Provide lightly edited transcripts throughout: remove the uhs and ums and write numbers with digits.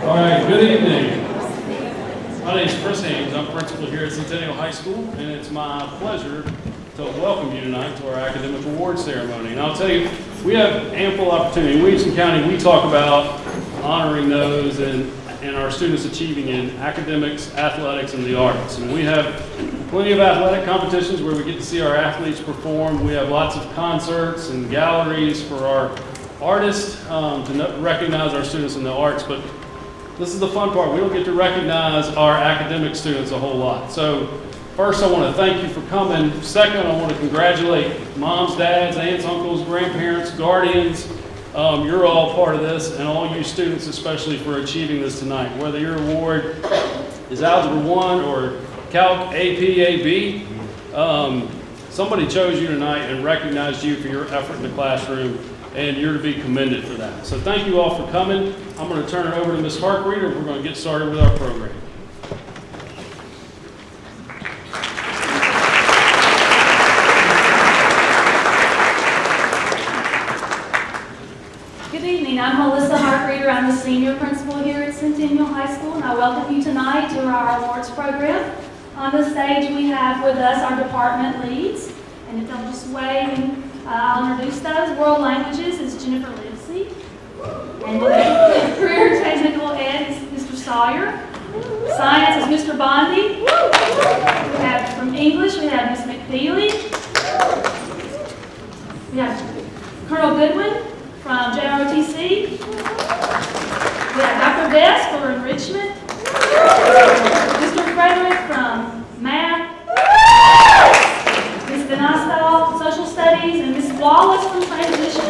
All right, good evening. My name is Chris Haynes. I'm principal here at Centennial High School, and it's my pleasure to welcome you tonight to our academic awards ceremony. And I'll tell you, we have ample opportunity. In Williamson County, we talk about honoring those and our students achieving in academics, athletics, and the arts. And we have plenty of athletic competitions where we get to see our athletes perform. We have lots of concerts and galleries for our artists to recognize our students in the arts. But this is the fun part. We don't get to recognize our academic students a whole lot. So first, I want to thank you for coming. Second, I want to congratulate moms, dads, aunts, uncles, grandparents, guardians. You're all part of this, and all you students especially for achieving this tonight. Whether your award is Algebra 1 or Calc AP, AB, somebody chose you tonight and recognized you for your effort in the classroom, and you're to be commended for that. So thank you all for coming. I'm going to turn it over to Ms. Harkreeder. We're going to get started with our program. I'm Melissa Harkreeder. I'm the senior principal here at Centennial High School, and I welcome you tonight to our awards program. On the stage, we have with us our department leads, and if they'll just wave, and I'll introduce those. World Languages is Jennifer Livesey, and Career Technical Ed is Mr. Sawyer. Science is Mr. Bondi. We have from English, we have Ms. McFeely. We have Colonel Goodwin from JROTC. We have Dr. Best for enrichment. Mr. Frederick from math. Ms. Benastal, social studies, and Ms. Wallace from transition.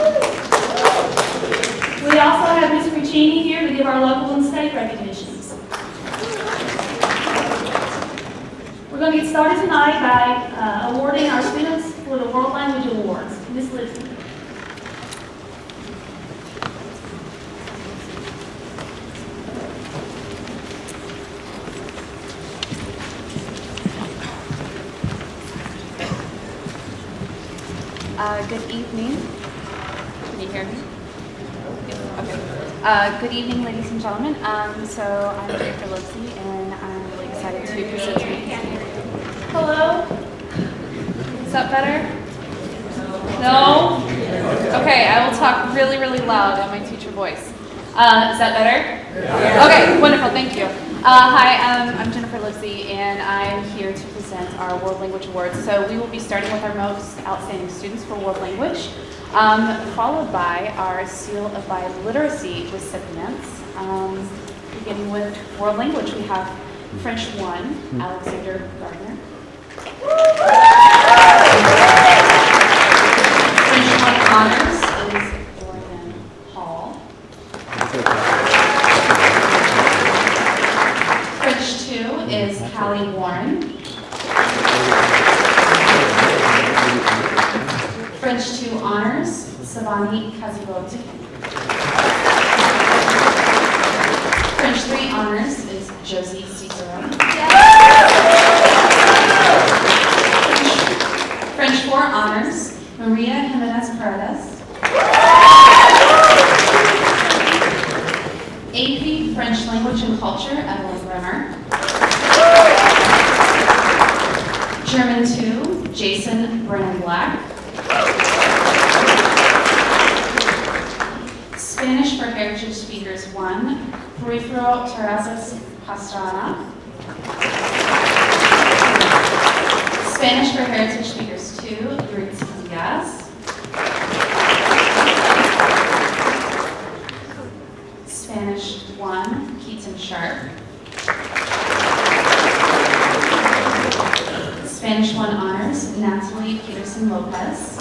We also have Ms. Ricchini here to give our local and state recognitions. We're going to get started tonight by awarding our students for the World Language Awards. Ms. Livesey. Good evening. Can you hear me? Okay. Good evening, ladies and gentlemen. So I'm Greer Jake, and I'm really excited to present to you. Hello? Is that better? No? Okay, I will talk really, really loud in my teacher voice. Is that better? Yeah. Okay, wonderful, thank you. Hi, I'm Jennifer Livesey, and I'm here to present our World Language Awards. So we will be starting with our most outstanding students for World Language, followed by our Seal of Biliteracy recipients. Beginning with World Language, we have French 1, Alexander Gardner. French 1 Honors is Dorian Hall. French 2 is Callie Warren. French 2 Honors, Savani Kaziboti. French 3 Honors is Josie Cicero. French 4 Honors, Maria Jimenez Paredes. AP French Language and Culture, Evelyn Bremer. German 2, Jason Brennan Black. Spanish for Heritage Speakers 1, Peripheral Terrazas Pastrana. Spanish for Heritage Speakers 2, Yuritsi Diaz. Spanish 1, Keaton Sharp. Spanish 1 Honors, Natalie Peterson Lopez.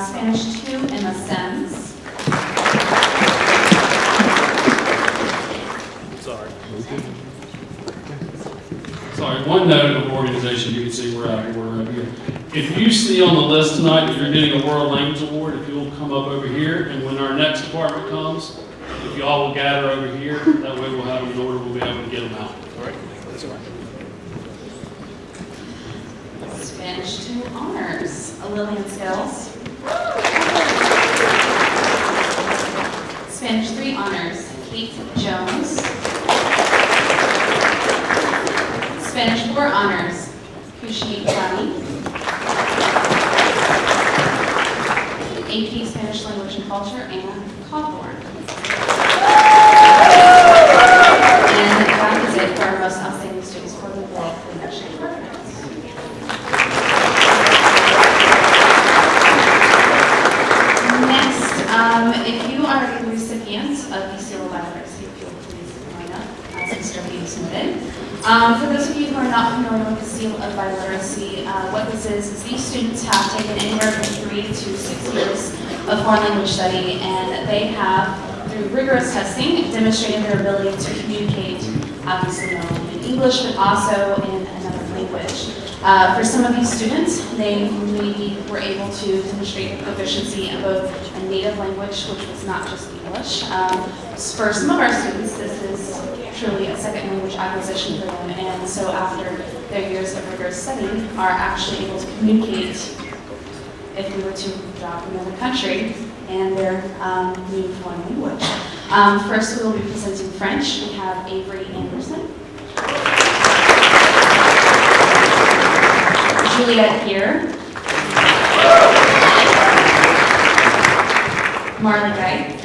Spanish 2, Emma Sims. Sorry, one note of organization, you can see we're out here. If you see on the list tonight that you're getting a World Language Award, if you'll come up over here, and when our next department comes, if you all will gather over here, that way we'll have them in order, we'll be able to get them out. All right? That's all right. Spanish 2 Honors, Lillian Scales. Spanish 3 honors, Kate Jones. Spanish 4 honors, Kushi Rani. AP Spanish Language and Culture, Anna Cawthorn. And that is it for our most outstanding students for the World Connection Conference. Next, if you are a recipient of the Seal of Literacy, if you'll please line up as Mr. Peterson did. For those of you who are not familiar with the Seal of Literacy, what this is these students have taken anywhere from 3 to 6 years of foreign language study, and they have, through rigorous testing, demonstrated their ability to communicate, obviously not only in English, but also in another language. For some of these students, they maybe were able to demonstrate proficiency in both a native language, which was not just English. For some of our students, this is truly a second language acquisition for them, and so after their years of rigorous study, are actually able to communicate if we were to drop another country and their new foreign language. First, we will be presenting French. We have Avery Anderson. Juliette here. Marley Guy.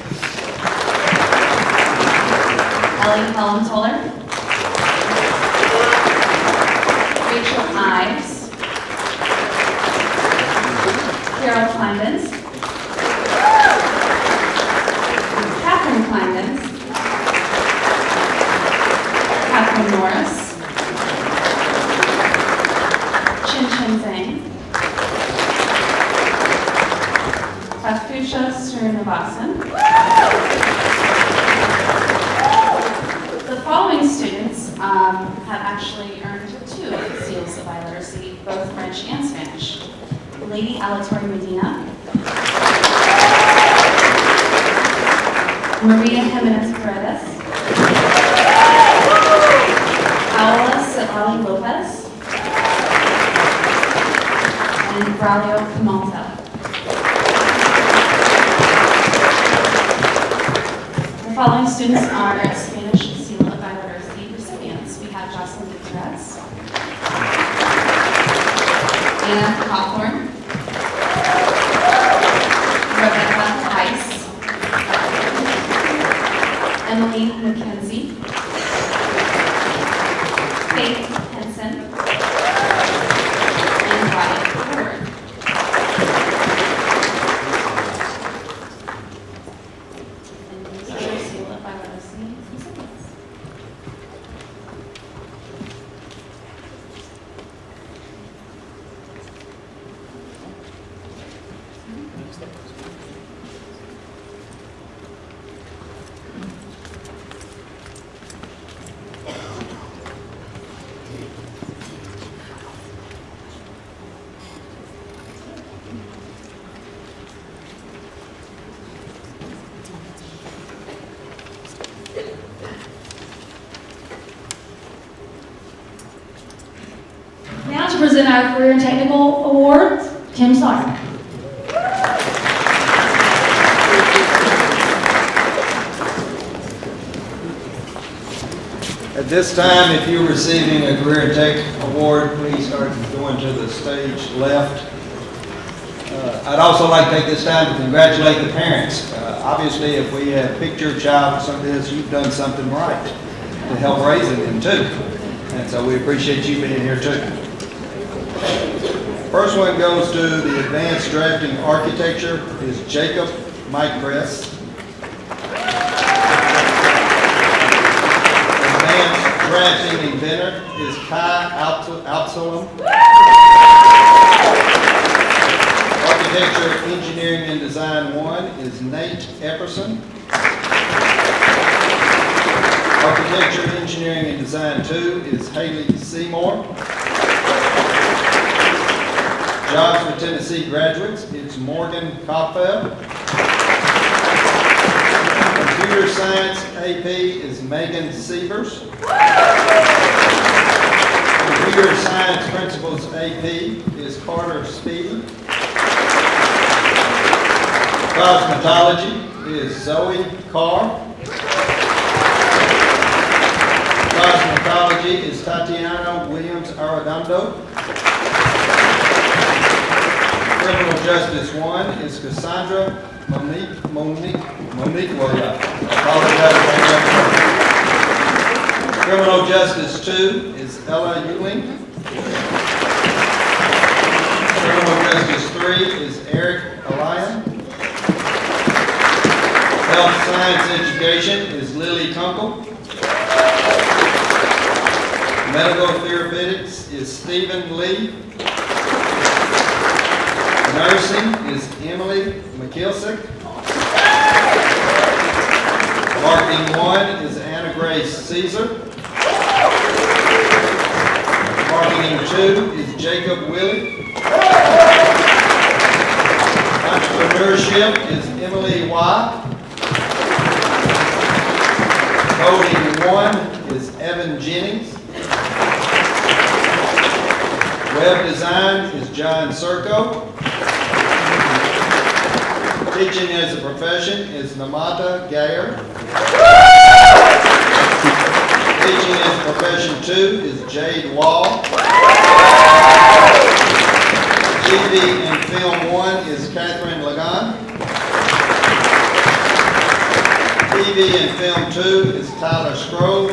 Ellie Helen-Toller. Rachel Ives. Carol Kleinbens. Catherine Kleinbens. Catherine Norris. Chin Chin Zhang. Patricia Srinivasan. The following students have actually earned 2 seals of iliteracy, both French and Spanish. Lady Alatori Medina. Maria Jimenez Paredes. Paola Citlali Lopez. And Braulio Camalta. The following students are Spanish Seal of Iliteracy recipients. We have Jocelyn Gutierrez, Anna Cawthorn, Rebecca Heiss, Emily McKenzie, Faith Henson, and Wyatt Ford. And these are your Seal of Iliteracy recipients. Now to present our Career and Technical Awards, Tim Sawyer. At this time, if you're receiving a Career and Tech Award, please start going to the stage left. I'd also like to take this time to congratulate the parents. Obviously, if we have picked your child for something else, you've done something right to help raising them too. And so we appreciate you being here too. First one goes to the Advanced Drafting Architecture is Jacob Mike Press. Advanced Drafting Inventor is Kai Absalom. Architecture, Engineering, and Design 1 is Nate Epperson. Architecture, Engineering, and Design 2 is Haley Seymour. Jobs for Tennessee graduates, it's Morgan Kopfeld. Computer Science AP is Megan Sievers. Computer Science Principles AP is Carter Speedy. Cosmetology is Zoe Carr. Cosmetology is Tatiana Williams Arredondo. Criminal Justice 1 is Cassandra Monique Williams. Criminal Justice 2 is Ella Ewing. Criminal Justice 3 is Eric Allian. Health Science Education is Lily Kunkel. Medical Therapeutics is Stephen Lee. Nursing is Emily McKilsick. Marketing 1 is Anna Grace Caesar. Marketing 2 is Jacob Willie. Entrepreneurship is Emily Watt. Coding 1 is Evan Jennings. Web design is John Serco. Teaching as a profession is Namata Gayer. Teaching as a profession 2 is Jade Wall. TV and film 1 is Catherine Lagan. TV and film 2 is Tyler Scrove.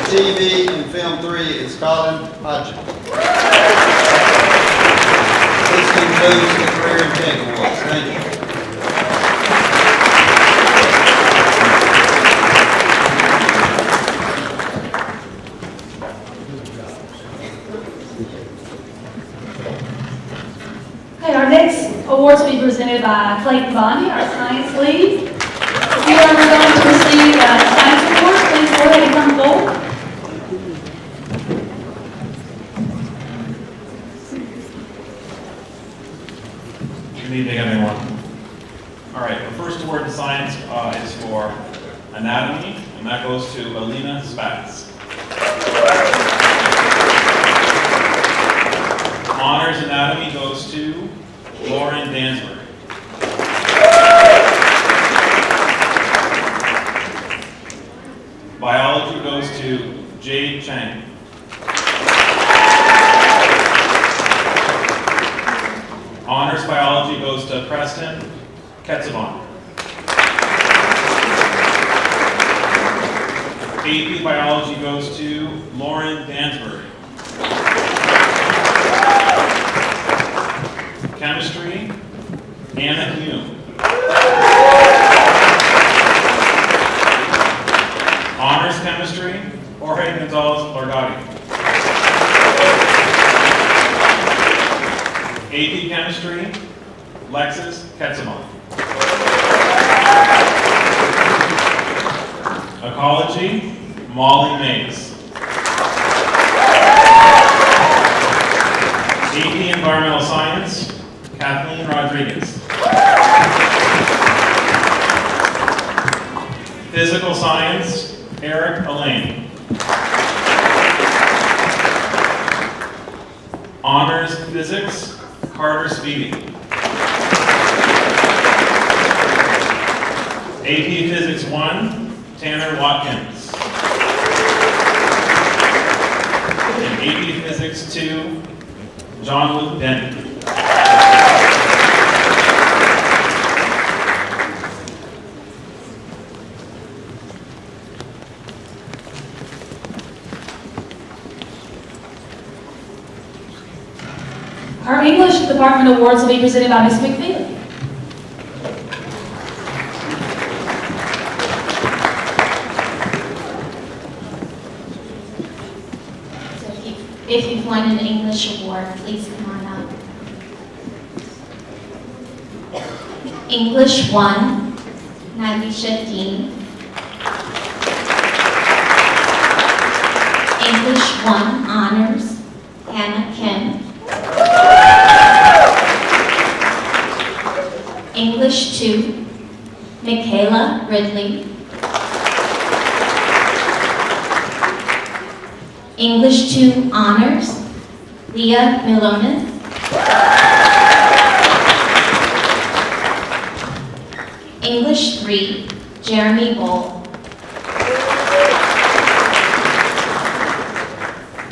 TV and film 3 is Colin Hodgson. This concludes the Greer Jake Awards. Thank you. Okay, our next awards will be presented by Clayton Bondi, our science lead. If you are going to receive a science award, please go ahead and come forward. Good evening, everyone. All right, the first award in science is for anatomy, and that goes to Alina Spatz. Honors anatomy goes to Lauren Dansberg. Biology goes to Jade Chang. Honors biology goes to Preston Ketzavon. AP biology goes to Lauren Dansberg. Chemistry, Anna Hume. Honors chemistry, Jorge Gonzalez Largati. AP Chemistry, Lexus Ketzamon. Ecology, Molly Mays. AP Environmental Science, Kathleen Rodriguez. Physical Science, Eric Elaine. Honors Physics, Carter Speedy. AP Physics 1, Tanner Watkins. And AP Physics 2, John Luke Denton. Our English Department Awards will be presented by Ms. McFeely. So if you've won an English award, please come on up. English 1, Nalisha Dean. English 1 Honors, Hannah Kim. English 2, Michaela Ridley. English 2 Honors, Leah Milonis. Jeremy Bull.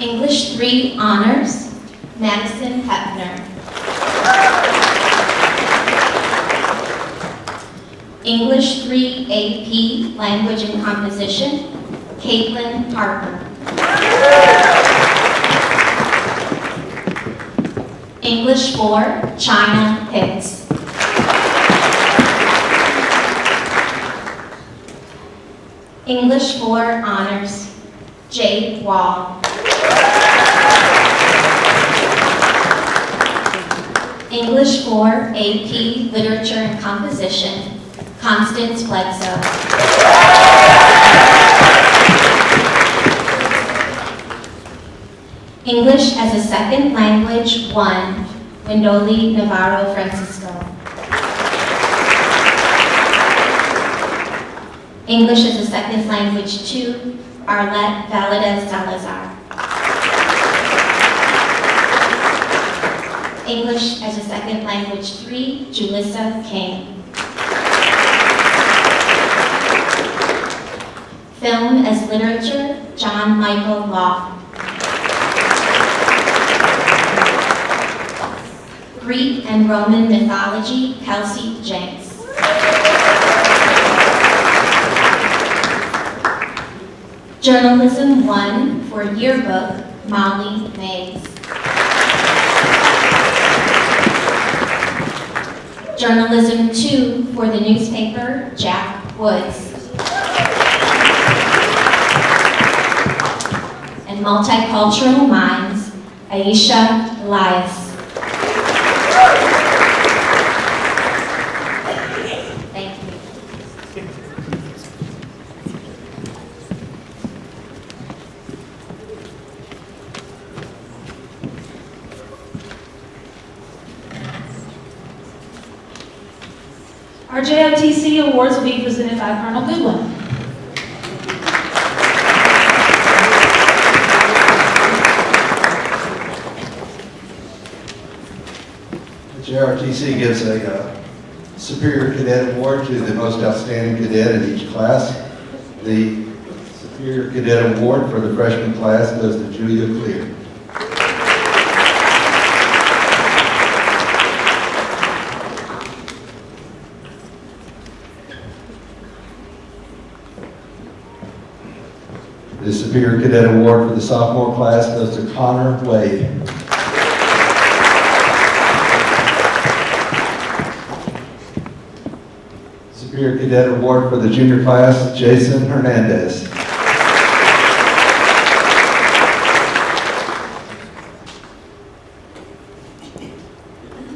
English 3 Honors, Madison Hepner. English 3 AP, Language and Composition, Caitlin Harper. English 4, China Hicks. English 4 Honors, Jade Wall. English 4 AP, Literature and Composition, Constance Bledsoe. English as a Second Language 1, Windoli Navarro Francisco. English as a Second Language 2, Arlette Valadez Salazar. English as a Second Language 3, Julissa King. Film as Literature, John Michael Law. Greek and Roman Mythology, Kelsey Jenks. Journalism 1 for Yearbook, Molly Mays. Journalism 2 for the newspaper, Jack Woods. And Multicultural Minds, Aisha Elias. Thank you. Our JROTC awards will be presented by Colonel Goodwin. The JROTC gives a Superior Cadet Award to the most outstanding cadet in each class. The Superior Cadet Award for the freshman class goes to Julia Clear. The Superior Cadet Award for the sophomore class goes to Connor Wade. Superior Cadet Award for the junior class, Jason Hernandez.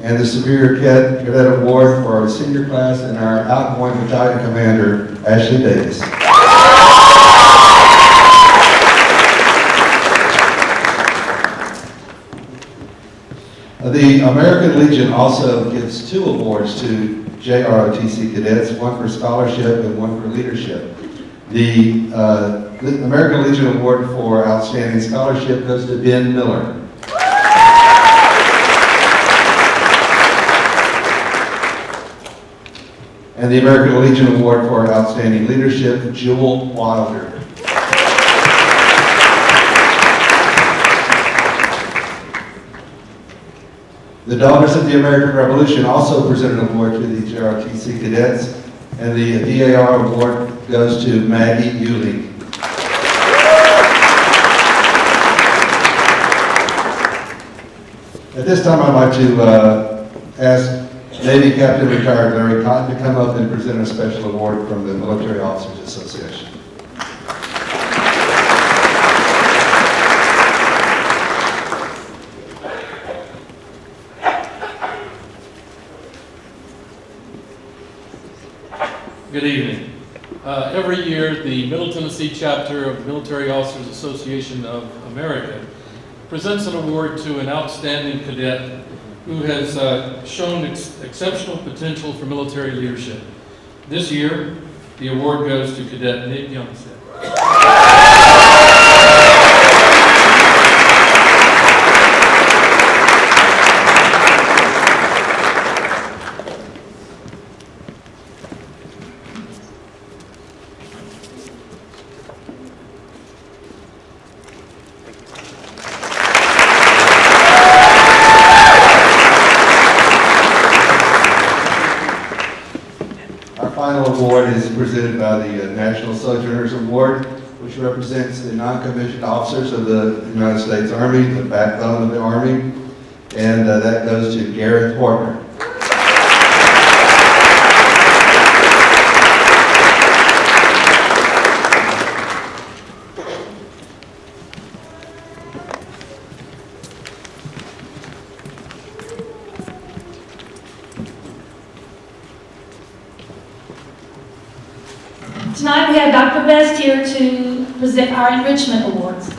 And the Superior Cadet Award for our senior class and our outgoing battalion commander, Ashley Davis. The American Legion also gives 2 awards to JROTC cadets, one for scholarship and one for leadership. The American Legion Award for Outstanding Scholarship goes to Ben Miller. And the American Legion Award for Outstanding Leadership, Jewel Wilder. The Daughters of the American Revolution also presented an award to the JROTC cadets, and the DAR award goes to Maggie Euling. At this time, I'd like to ask Navy Captain Retired Larry Cotton to come up and present a special award from the Military Officers Association. Good evening. Every year, the Middle Tennessee chapter of the Military Officers Association of America presents an award to an outstanding cadet who has shown exceptional potential for military leadership. This year, the award goes to Cadet Nick Youngstead. award is presented by the National Sojourners Award, which represents the non-commissioned officers of the United States Army, the backbone of the Army, and that goes to Gareth Hortner. Tonight we have Dr. Best here to present our enrichment awards. If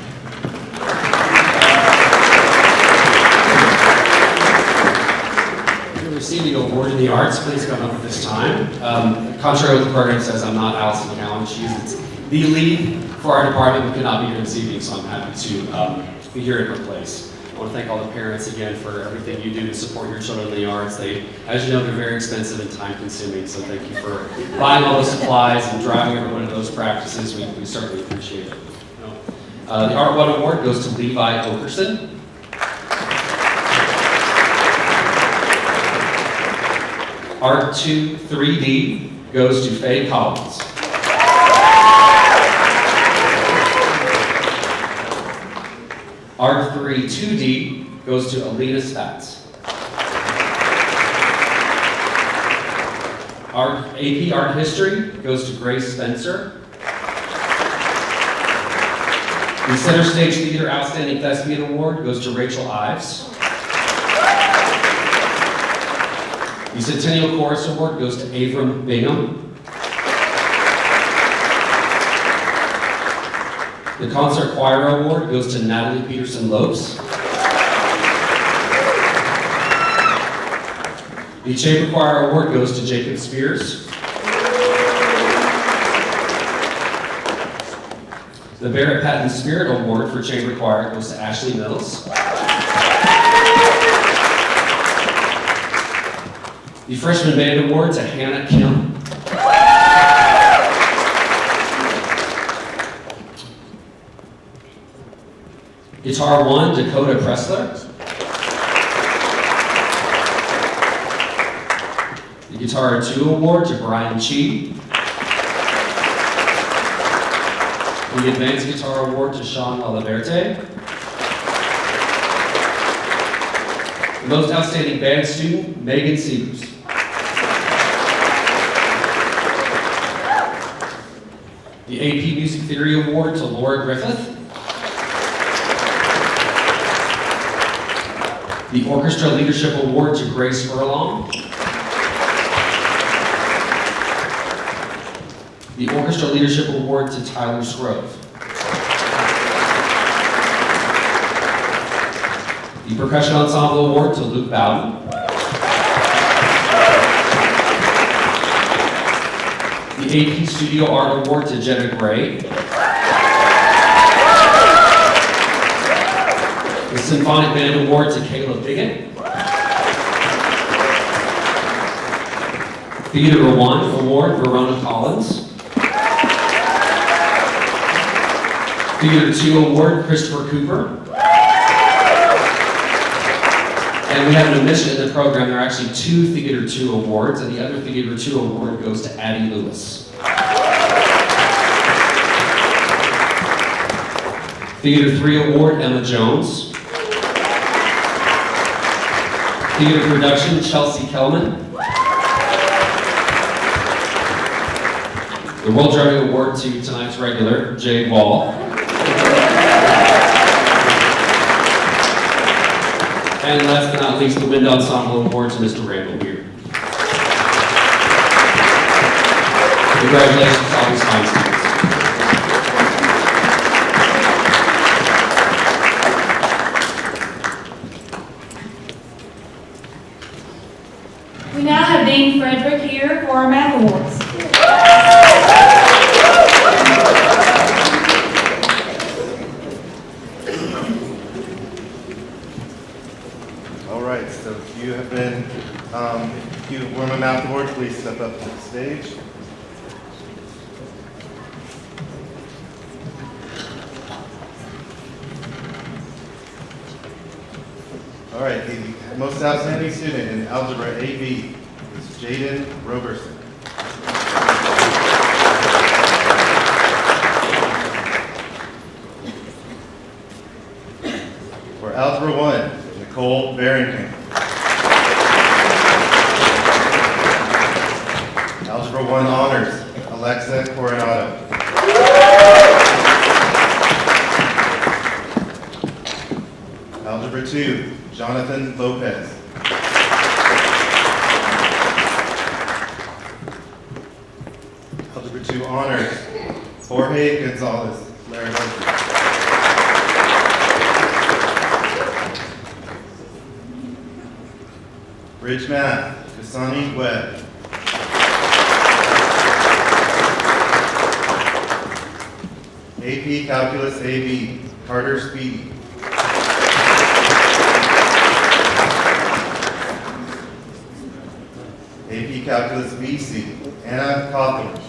you're receiving an award in the arts, please come up at this time. Contrary to what the program says, I'm not Allison Cowan. She's the lead for our department. We could not be here this evening, so I'm happy to be here in her place. I want to thank all the parents again for everything you do to support your children in the arts. They, as you know, they're very expensive and time consuming, so thank you for buying all the supplies and driving everyone to those practices. We certainly appreciate it. The Art One Award goes to Levi Okerson. Art 2 3D goes to Faye Collins. Art 3 2D goes to Alina Spatz. AP Art History goes to Grace Spencer. The Center Stage Theater Outstanding Thespian Award goes to Rachel Ives. The Centennial Chorus Award goes to Avram Bingham. The Concert Choir Award goes to Natalie Peterson Lopes. The Chamber Choir Award goes to Jacob Spears. The Barrett Patton Spirit Award for Chamber Choir goes to Ashley Mills. The Freshman Band Award to Hannah Kim. Guitar 1, Dakota Pressler. The Guitar 2 Award to Brian Chi. The Advanced Guitar Award to Sean Alaverte. The Most Outstanding Band Student, Megan Sievers. The AP Music Theory Award to Laura Griffith. The Orchestra Leadership Award to Grace Furlong. The Orchestra Leadership Award to Tyler Scrove. The Percussion Ensemble Award to Luke Bowden. The AP Studio Art Award to Jenna Gray. The Symphonic Band Award to Caleb Biggett. Theater 1 Award, Verona Collins. Theater 2 Award, Christopher Cooper. And we have an omission in the program. There are actually 2 Theater 2 awards, and the other Theater 2 award goes to Addie Lewis. Theater 3 award, Emma Jones. Theater production, Chelsea Kellman. The World Drumming Award to tonight's regular, Jay Wall. And last but not least, the Wind Ensemble Award to Mr. Randall Beard. Congratulations to all these fine students. We now have Dean Frederick here for our math awards. All right, so if you have been, if you won a math award, please step up to the stage. All right, the most outstanding student in Algebra AB is Jaden Roberson. For Algebra 1, Nicole Barrington. Algebra 1 Honors, Alexa Coronado. Algebra 2, Jonathan Lopez. Algebra 2 Honors, Jorge Gonzalez Laragosa. Bridge Math, Kasani Webb. AP Calculus AB, Carter Speedy. AP Calculus BC, Anna Cawthorne.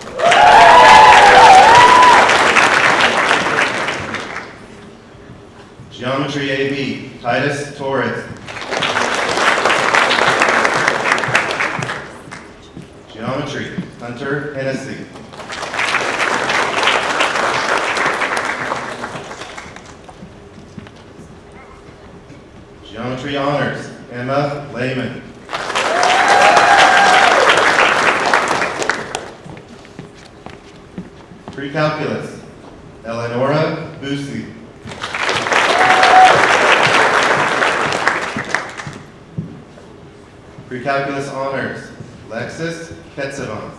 Geometry AB, Titus Torres. Geometry, Hunter Hennessy. Geometry Honors, Emma Lehman. Pre-Calculus, Eleonora Busey. Pre-Calculus Honors, Lexis Ketsavan.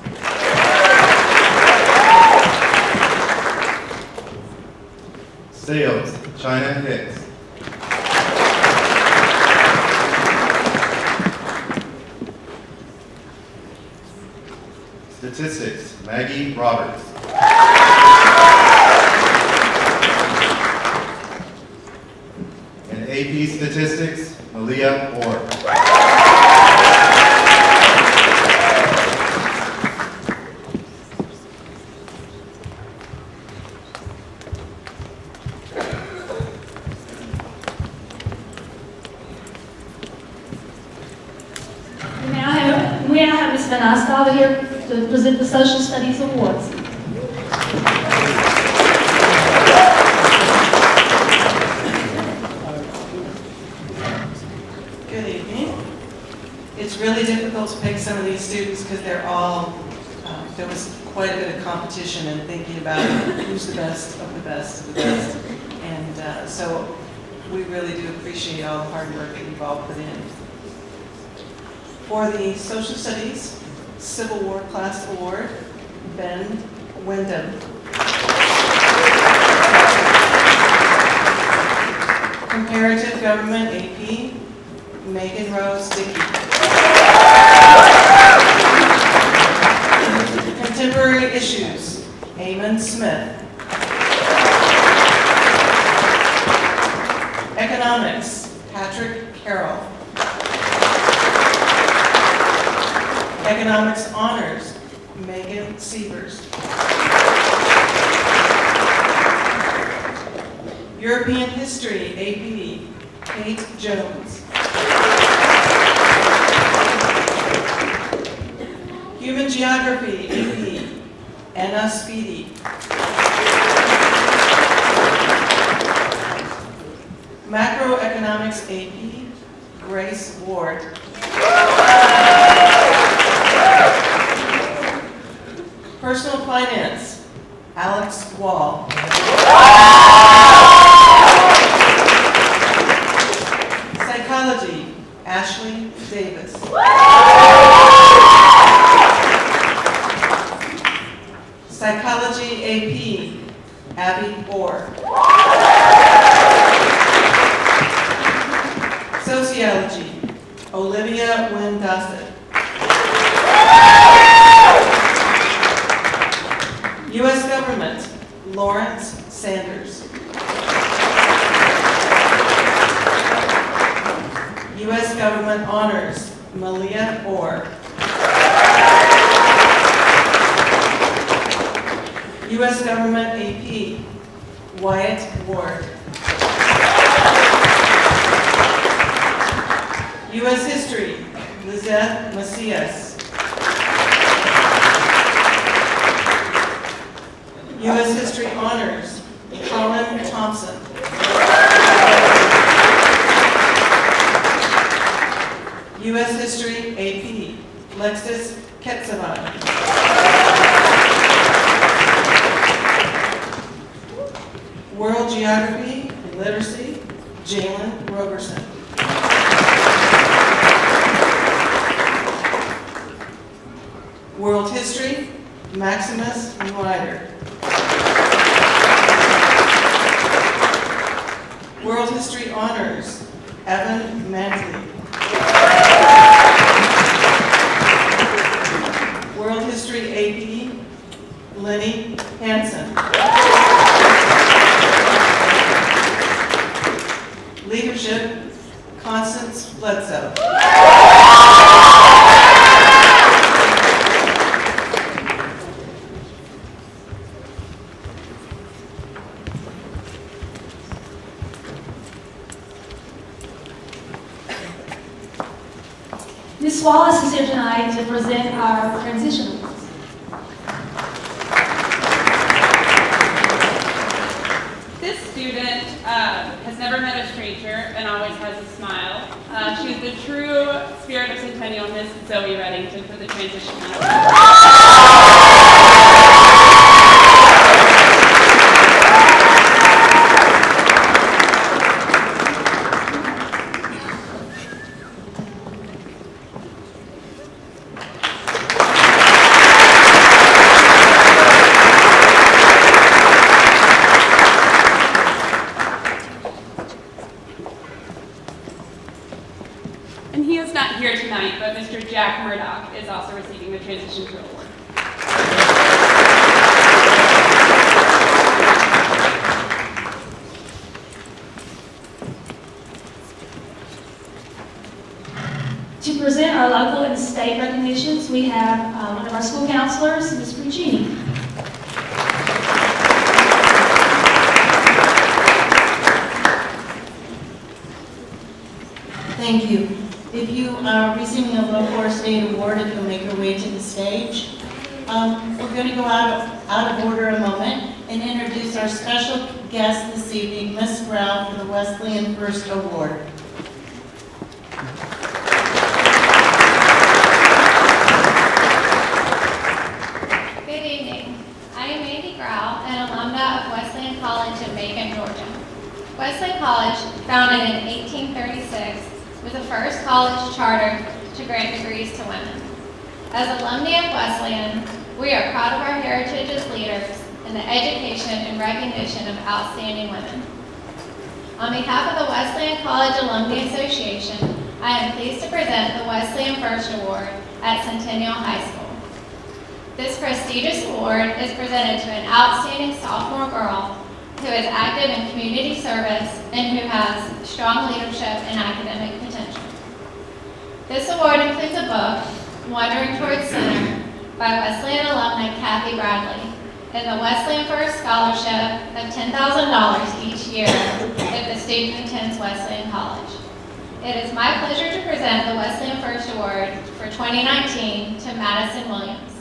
Sales, China Hicks. Statistics, Maggie Roberts. And AP Statistics, Malia Orr. We now have Ms. Van Ostava here to present the Social Studies Awards. Good evening. It's really difficult to pick some of these students because they're all, there was quite a bit of competition and thinking about who's the best of the best of the best. And so we really do appreciate all the hard work that you've all put in. For the Social Studies Civil War Class Award, Ben Wyndham. Comparative Government AP, Megan Rose Dickey. Contemporary Issues, Eamon Smith. Economics, Patrick Carroll. Economics Honors, Megan Sievers. European History AP, Kate Jones. Human Geography AP, Anna Speedy. Macroeconomics AP, Grace Ward. Personal Finance, Alex Wall. Psychology, Ashley Davis. Psychology AP, Abby Orr. Sociology, Olivia Wynn-Dossett. U.S. Government, Lawrence Sanders. U.S. Government Honors, Malia Orr. U.S. Government AP, Wyatt Ward. U.S. History, Lizette Macias. U.S. History Honors, Colin Thompson. U.S. History AP, Lexis Ketsavan. World Geography and Literacy, Jalen Roberson. World History, Maximus Wider. World History Honors, Evan Mantley. World History AP, Lenny Hansen. Leadership, Constance Bledsoe. Ms. Wallace is here tonight to present our transition awards. This student has never met a stranger and always has a smile. She is the true spirit of Centennial, Miss Zoe Reddington, for the transition award. And he is not here tonight, but Mr. Jack Murdoch is also receiving the Transition Tour Award. To present our local and state recognitions, we have one of our school counselors, Ms. Puccini. Thank you. If you are receiving a local or state award, if you'll make your way to the stage. We're going to go out of order a moment and introduce our special guest this evening, Ms. Brown, for the Wesleyan First Award. Good evening. I am Mandy Grau, an alumna of Wesleyan College in Macon, Georgia. Wesleyan College, founded in 1836, was the first college chartered to grant degrees to women. As alumni of Wesleyan, we are proud of our heritage as leaders in the education and recognition of outstanding women. On behalf of the Wesleyan College Alumni Association, I am pleased to present the Wesleyan First Award at Centennial High School. This prestigious award is presented to an outstanding sophomore girl who is active in community service and who has strong leadership and academic potential. This award includes a book, Wandering Towards Center, by Wesleyan alumni Kathy Bradley, and the Wesleyan First Scholarship of $10,000 each year if the student attends Wesleyan College. It is my pleasure to present the Wesleyan First Award for 2019 to Madison Williams.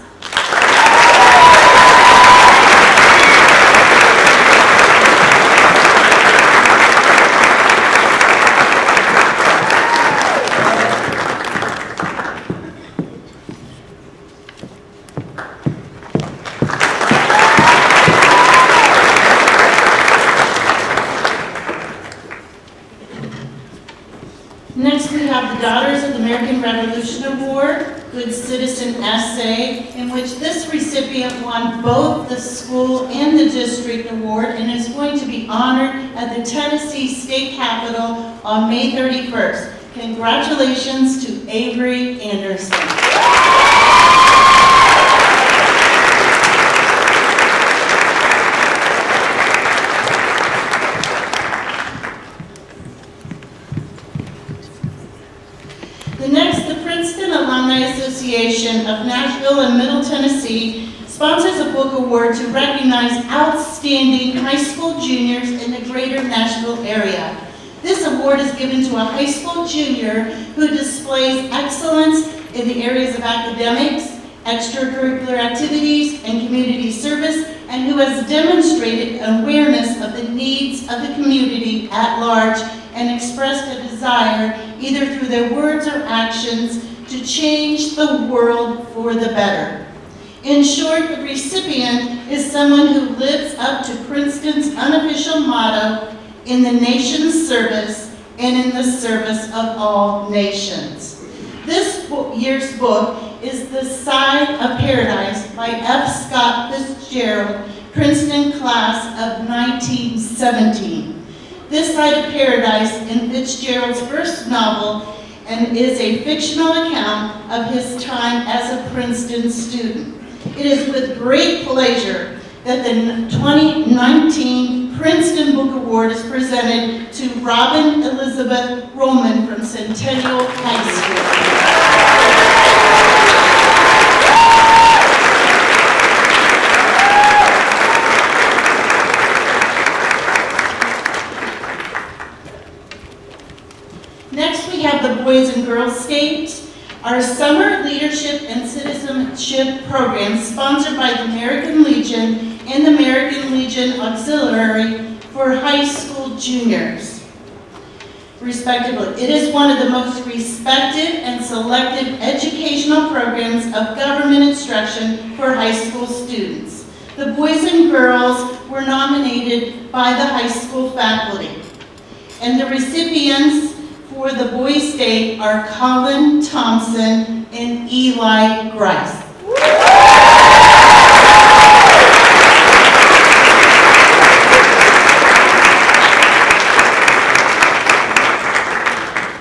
Next, we have the Daughters of the American Revolution Award, Good Citizen Essay, in which this recipient won both the school and the district award and is going to be honored at the Tennessee State Capitol on May 31st. Congratulations to Avery Anderson. The Princeton Alumni Association of Nashville and Middle Tennessee sponsors a book award to recognize outstanding high school juniors in the greater Nashville area. This award is given to a high school junior who displays excellence in the areas of academics, extracurricular activities, and community service, and who has demonstrated awareness of the needs of the community at large and expressed a desire, either through their words or actions, to change the world for the better. In short, the recipient is someone who lives up to Princeton's unofficial motto, in the nation's service and in the service of all nations. This year's book is The Side of Paradise by F. Scott Fitzgerald, Princeton class of 1917. This Side of Paradise in Fitzgerald's first novel and is a fictional account of his time as a Princeton student. It is with great pleasure that the 2019 Princeton Book Award is presented to Robin Elizabeth Roman from Centennial High School. Next, we have the Boys and Girls State, our summer leadership and citizenship program sponsored by the American Legion and the American Legion Auxiliary for high school juniors, respectively. It is one of the most respected and selective educational programs of government instruction for high school students. The boys and girls were nominated by the high school faculty, and the recipients for the Boys State are Colin Thompson and Eli Grice.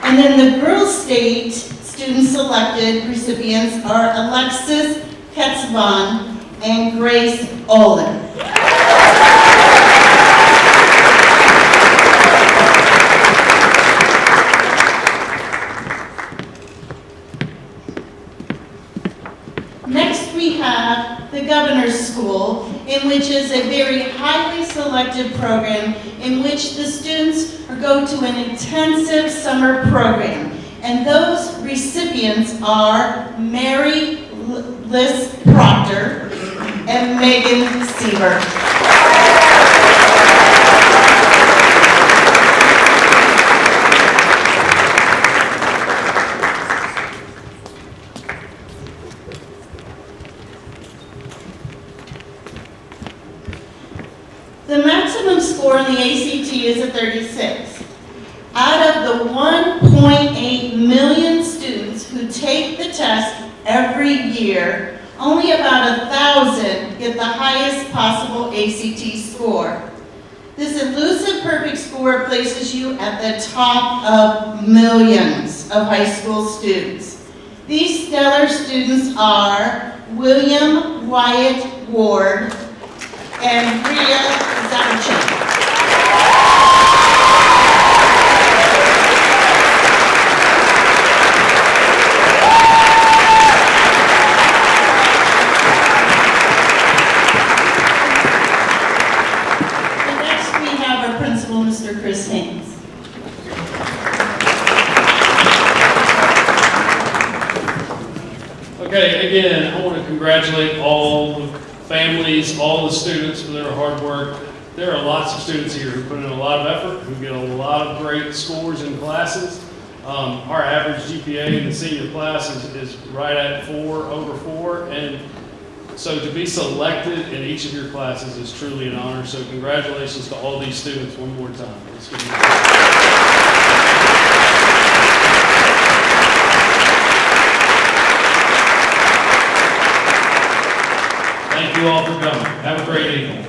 And then the Girls State student selected recipients are Alexis Ketzvon and Grace Olin. Next, we have the Governor's School, in which is a very highly selective program in which the students go to an intensive summer program. And those recipients are Mary Liz Proctor and Megan Sieber. The maximum score in the ACT is a 36. Out of the 1.8 million students who take the test every year, only about 1,000 get the highest possible ACT score. This elusive perfect score places you at the top of millions of high school students. These stellar students are William Wyatt Ward and Rhea Zacherchuk. And next we have our principal, Mr. Chris Haynes. Okay, again, I want to congratulate all the families, all the students for their hard work. There are lots of students here who put in a lot of effort, who get a lot of great scores in classes. Our average GPA in the senior class is right at 4, over 4, and so to be selected in each of your classes is truly an honor. So congratulations to all these students one more time. Let's give them a Thank you all for coming. Have a great evening.